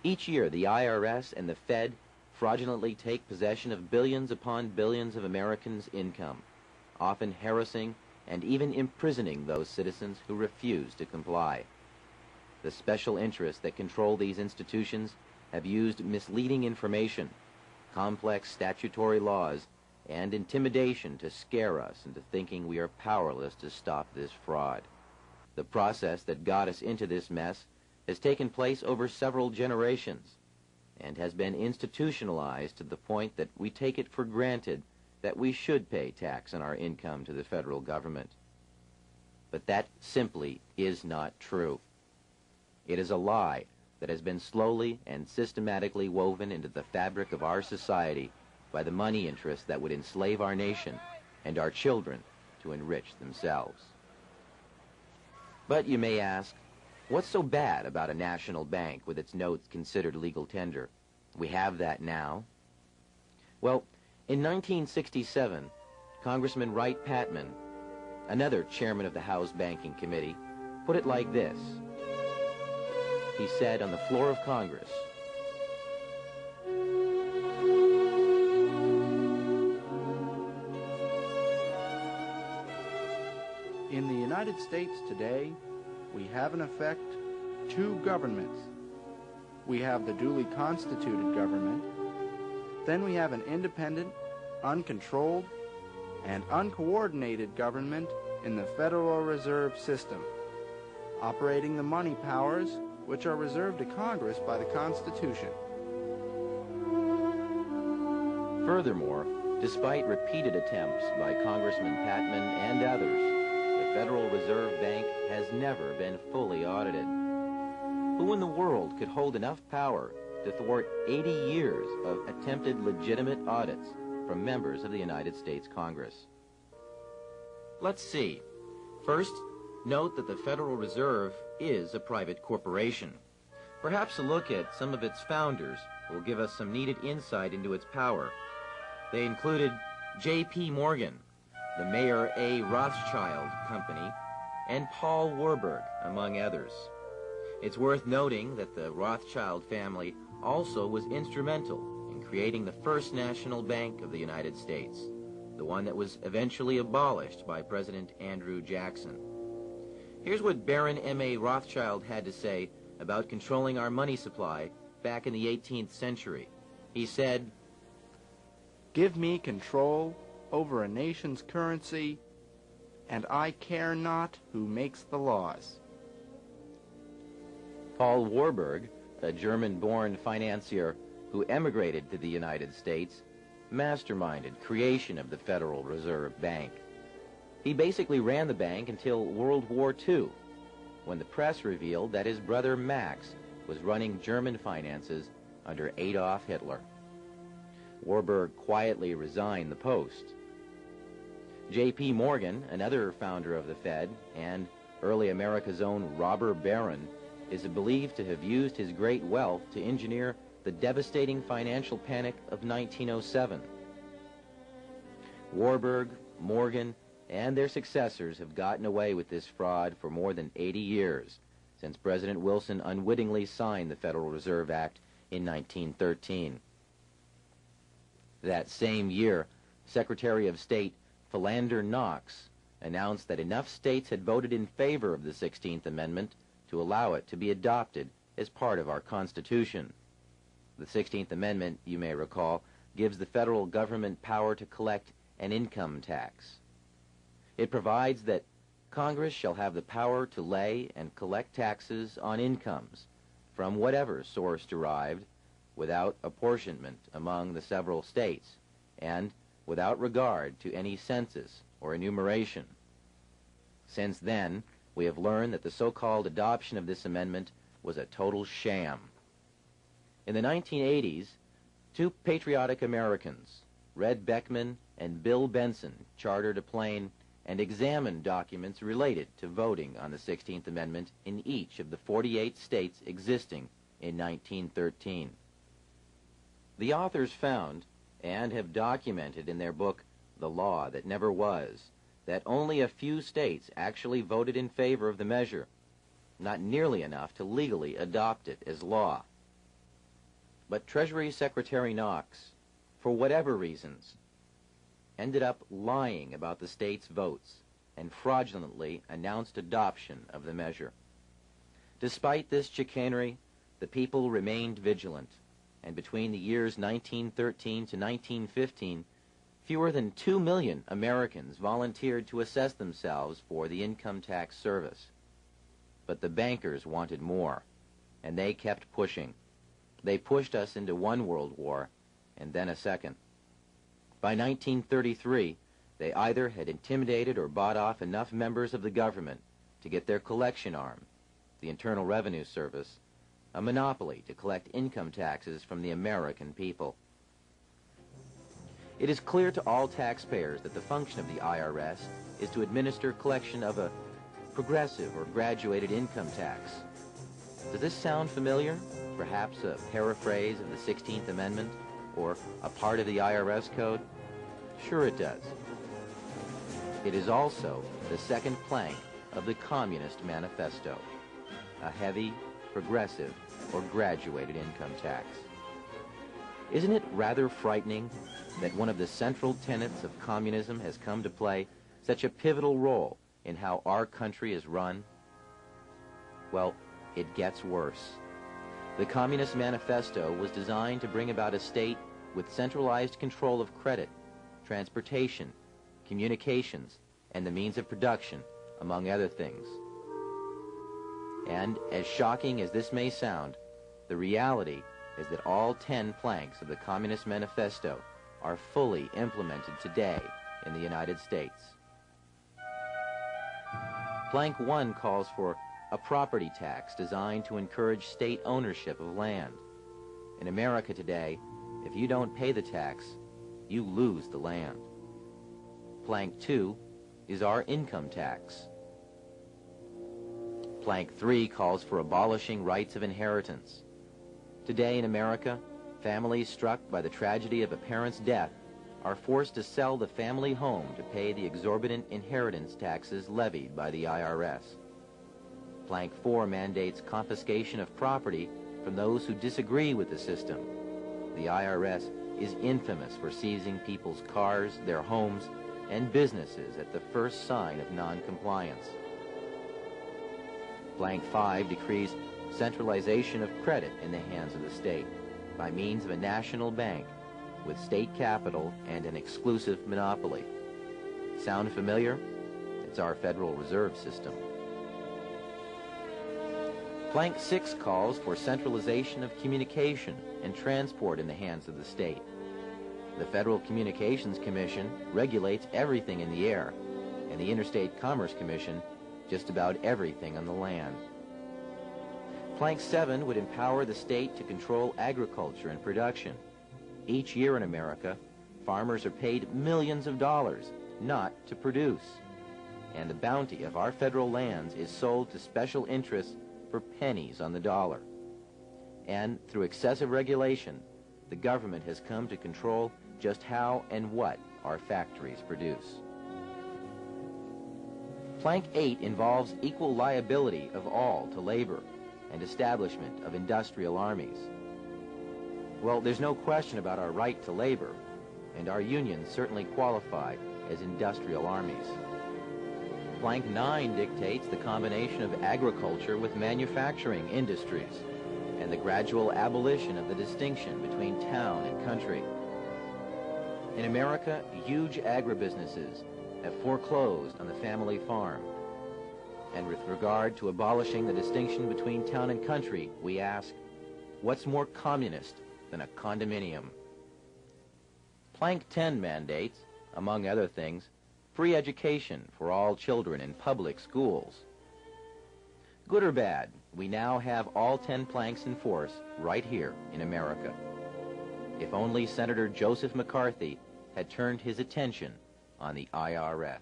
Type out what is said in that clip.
Each year, the IRS and the Fed fraudulently take possession of billions upon billions of Americans' income, often harassing and even imprisoning those citizens who refuse to comply. The special interests that control these institutions have used misleading information, complex statutory laws, and intimidation to scare us into thinking we are powerless to stop this fraud. The process that got us into this mess has taken place over several generations and has been institutionalized to the point that we take it for granted that we should pay tax on our income to the federal government. But that simply is not true. It is a lie that has been slowly and systematically woven into the fabric of our society by the money interests that would enslave our nation and our children to enrich themselves. But you may ask, what's so bad about a national bank with its notes considered legal tender? We have that now. Well, in 1967, Congressman Wright Patman, another chairman of the House Banking Committee, put it like this. He said on the floor of Congress, "In the United States today, we have in effect two governments. We have the duly constituted government, then we have an independent, uncontrolled, and uncoordinated government in the Federal Reserve System, operating the money powers which are reserved to Congress by the Constitution." Furthermore, despite repeated attempts by Congressman Patman and others, the Federal Reserve Bank has never been fully audited. Who in the world could hold enough power to thwart 80 years of attempted legitimate audits from members of the United States Congress? Let's see. First, note that the Federal Reserve is a private corporation. Perhaps a look at some of its founders will give us some needed insight into its power. They included J.P. Morgan, the Mayer A. Rothschild Company, and Paul Warburg, among others. It's worth noting that the Rothschild family also was instrumental in creating the first national bank of the United States, the one that was eventually abolished by President Andrew Jackson. Here's what Baron M.A. Rothschild had to say about controlling our money supply back in the 18th century. He said, "Give me control over a nation's currency, and I care not who makes the laws." Paul Warburg, a German-born financier who emigrated to the United States, masterminded creation of the Federal Reserve Bank. He basically ran the bank until World War II, when the press revealed that his brother Max was running German finances under Adolf Hitler. Warburg quietly resigned the post. J.P. Morgan, another founder of the Fed, and early America's own robber baron, is believed to have used his great wealth to engineer the devastating financial panic of 1907. Warburg, Morgan, and their successors have gotten away with this fraud for more than 80 years, since President Wilson unwittingly signed the Federal Reserve Act in 1913. That same year, Secretary of State Philander Knox announced that enough states had voted in favor of the 16th Amendment to allow it to be adopted as part of our Constitution. The 16th Amendment, you may recall, gives the federal government power to collect an income tax. It provides that Congress shall have the power to lay and collect taxes on incomes from whatever source derived, without apportionment among the several states, and without regard to any census or enumeration. Since then, we have learned that the so-called adoption of this amendment was a total sham. In the 1980s, two patriotic Americans, Red Beckman and Bill Benson, chartered a plane and examined documents related to voting on the 16th Amendment in each of the 48 states existing in 1913. The authors found, and have documented in their book, The Law That Never Was, that only a few states actually voted in favor of the measure, not nearly enough to legally adopt it as law. But Treasury Secretary Knox, for whatever reasons, ended up lying about the state's votes and fraudulently announced adoption of the measure. Despite this chicanery, the people remained vigilant, and between the years 1913 to 1915, fewer than 2 million Americans volunteered to assess themselves for the income tax service. But the bankers wanted more, and they kept pushing. They pushed us into one world war, and then a second. By 1933, they either had intimidated or bought off enough members of the government to get their collection arm, the Internal Revenue Service, a monopoly to collect income taxes from the American people. It is clear to all taxpayers that the function of the IRS is to administer collection of a progressive or graduated income tax. Does this sound familiar? Perhaps a paraphrase of the 16th Amendment or a part of the IRS code? Sure it does. It is also the second plank of the Communist Manifesto, a heavy, progressive, or graduated income tax. Isn't it rather frightening that one of the central tenets of communism has come to play such a pivotal role in how our country is run? Well, it gets worse. The Communist Manifesto was designed to bring about a state with centralized control of credit, transportation, communications, and the means of production, among other things. And as shocking as this may sound, the reality is that all 10 planks of the Communist Manifesto are fully implemented today in the United States. Plank 1 calls for a property tax designed to encourage state ownership of land. In America today, if you don't pay the tax, you lose the land. Plank 2 is our income tax. Plank 3 calls for abolishing rights of inheritance. Today in America, families struck by the tragedy of a parent's death are forced to sell the family home to pay the exorbitant inheritance taxes levied by the IRS. Plank 4 mandates confiscation of property from those who disagree with the system. The IRS is infamous for seizing people's cars, their homes, and businesses at the first sign of non-compliance. Plank 5 decrees centralization of credit in the hands of the state by means of a national bank with state capital and an exclusive monopoly. Sound familiar? It's our Federal Reserve System. Plank 6 calls for centralization of communication and transport in the hands of the state. The Federal Communications Commission regulates everything in the air, and the Interstate Commerce Commission just about everything on the land. Plank 7 would empower the state to control agriculture and production. Each year in America, farmers are paid millions of dollars not to produce, and the bounty of our federal lands is sold to special interests for pennies on the dollar. And through excessive regulation, the government has come to control just how and what our factories produce. Plank 8 involves equal liability of all to labor and establishment of industrial armies. Well, there's no question about our right to labor, and our unions certainly qualify as industrial armies. Plank 9 dictates the combination of agriculture with manufacturing industries and the gradual abolition of the distinction between town and country. In America, huge agribusinesses have foreclosed on the family farm. And with regard to abolishing the distinction between town and country, we ask, what's more communist than a condominium? Plank 10 mandates, among other things, free education for all children in public schools. Good or bad, we now have all 10 planks in force right here in America. If only Senator Joseph McCarthy had turned his attention on the IRS.